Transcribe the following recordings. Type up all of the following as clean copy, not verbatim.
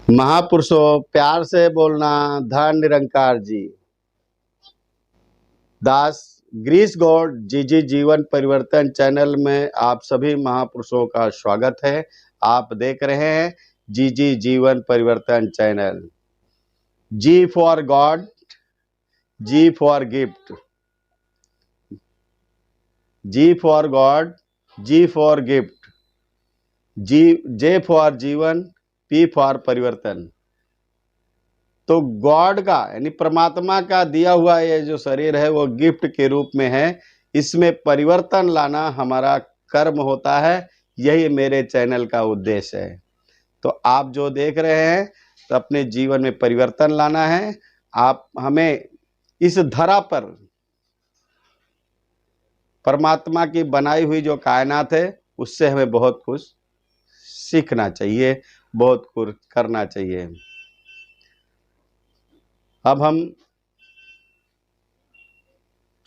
महापुरुषों, प्यार से बोलना। धन निरंकार जी दास ग्रीस गॉड जी जी जीवन परिवर्तन चैनल में आप सभी महापुरुषों का स्वागत है। आप देख रहे हैं जी G Jeevan Parivartan channel. G for God, G for gift, G for God, G for gift, G J for Jeevan, P for Parivartan. तो गॉड का यानी परमात्मा का दिया हुआ ये जो शरीर है वो गिफ्ट के रूप में है। इसमें परिवर्तन लाना हमारा कर्म होता है। यही मेरे चैनल का उद्देश्य है। तो आप जो देख रहे हैं तो अपने जीवन में परिवर्तन लाना है। आप हमें इस धरा पर परमात्मा की बनाई हुई जो कायनात है उससे हमें बहुत कुछ सीखना चाहिए, बहुत कुछ करना चाहिए। अब हम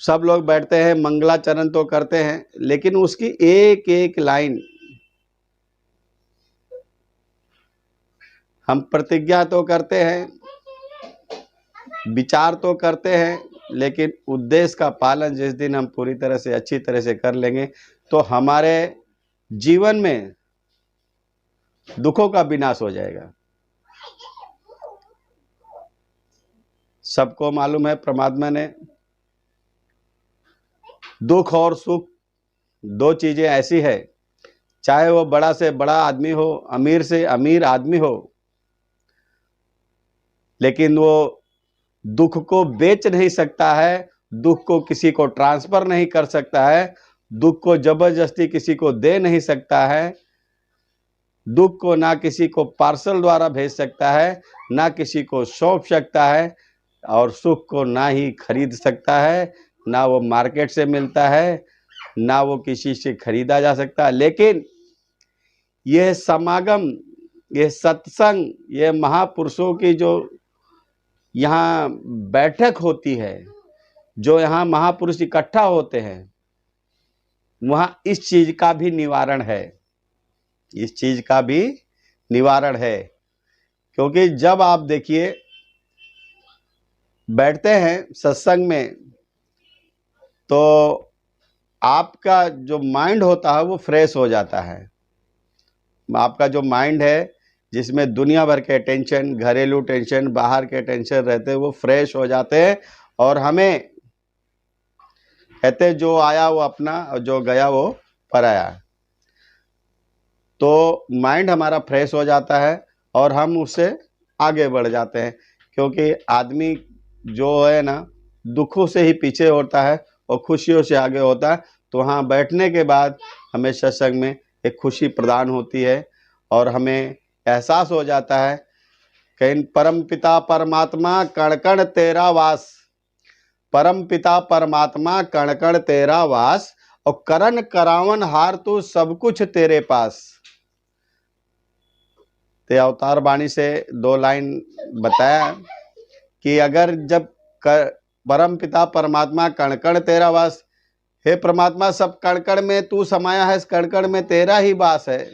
सब लोग बैठते हैं, मंगलाचरण तो करते हैं, लेकिन उसकी एक एक लाइन हम प्रतिज्ञा तो करते हैं, विचार तो करते हैं, लेकिन उद्देश्य का पालन जिस दिन हम पूरी तरह से अच्छी तरह से कर लेंगे तो हमारे जीवन में दुखों का विनाश हो जाएगा। सबको मालूम है परमात्मा ने दुख और सुख दो चीजें ऐसी है, चाहे वो बड़ा से बड़ा आदमी हो, अमीर से अमीर आदमी हो, लेकिन वो दुख को बेच नहीं सकता है, दुख को किसी को ट्रांसफर नहीं कर सकता है, दुख को जबरदस्ती किसी को दे नहीं सकता है, दुख को ना किसी को पार्सल द्वारा भेज सकता है, ना किसी को सौंप सकता है, और सुख को ना ही खरीद सकता है, ना वो मार्केट से मिलता है, ना वो किसी से खरीदा जा सकता है। लेकिन यह समागम, यह सत्संग, यह महापुरुषों की जो यहाँ बैठक होती है, जो यहाँ महापुरुष इकट्ठा होते हैं, वहाँ इस चीज का भी निवारण है, इस चीज का भी निवारण है। क्योंकि जब आप देखिए बैठते हैं सत्संग में तो आपका जो माइंड होता है वो फ्रेश हो जाता है। आपका जो माइंड है जिसमें दुनिया भर के टेंशन, घरेलू टेंशन, बाहर के टेंशन रहते हैं, वो फ्रेश हो जाते हैं। और हमें कहते जो आया वो अपना और जो गया वो पराया। तो माइंड हमारा फ्रेश हो जाता है और हम उससे आगे बढ़ जाते हैं। क्योंकि आदमी जो है ना दुखों से ही पीछे होता है और खुशियों से आगे होता है। तो वहाँ बैठने के बाद हमें सत्संग में एक खुशी प्रदान होती है और हमें एहसास हो जाता है कि परम पिता परमात्मा कण कण तेरा वास, परम पिता परमात्मा कण कण तेरा वास, और करण करावन हार तो सब कुछ तेरे पास। ते अवतार वाणी से दो लाइन बताया कि अगर जब परम पिता परमात्मा कण कण तेरा वास, हे परमात्मा सब कण कण में तू समाया है, इस कण कण में तेरा ही वास है,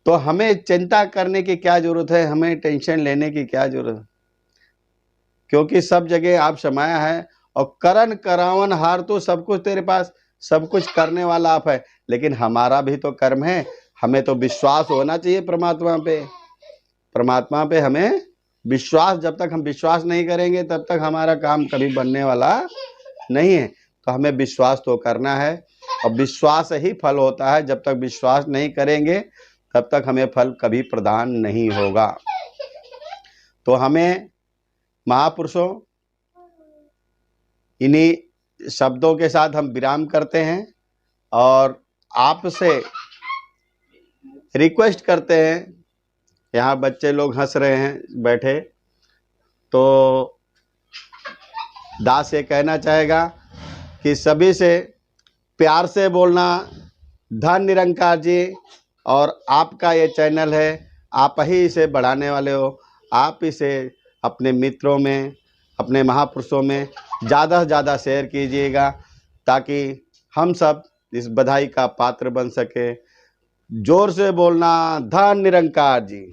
तो हमें चिंता करने की क्या जरूरत है, हमें टेंशन लेने की क्या जरूरत है। क्योंकि सब जगह आप समाया है और करण करावन हार तो सब कुछ तेरे पास, सब कुछ करने वाला आप है। लेकिन हमारा भी तो कर्म है, हमें तो विश्वास होना चाहिए परमात्मा पे। परमात्मा पे हमें विश्वास, जब तक हम विश्वास नहीं करेंगे तब तक हमारा काम कभी बनने वाला नहीं है। तो हमें विश्वास तो करना है और विश्वास ही फल होता है। जब तक विश्वास नहीं करेंगे तब तक हमें फल कभी प्रदान नहीं होगा। तो हमें महापुरुषों, इन्हीं शब्दों के साथ हम विराम करते हैं और आपसे रिक्वेस्ट करते हैं। यहाँ बच्चे लोग हंस रहे हैं बैठे, तो दास ये कहना चाहेगा कि सभी से प्यार से बोलना। धन निरंकार जी, और आपका ये चैनल है, आप ही इसे बढ़ाने वाले हो। आप इसे अपने मित्रों में, अपने महापुरुषों में ज़्यादा से ज़्यादा शेयर कीजिएगा ताकि हम सब इस बधाई का पात्र बन सके। जोर से बोलना, धन निरंकार जी।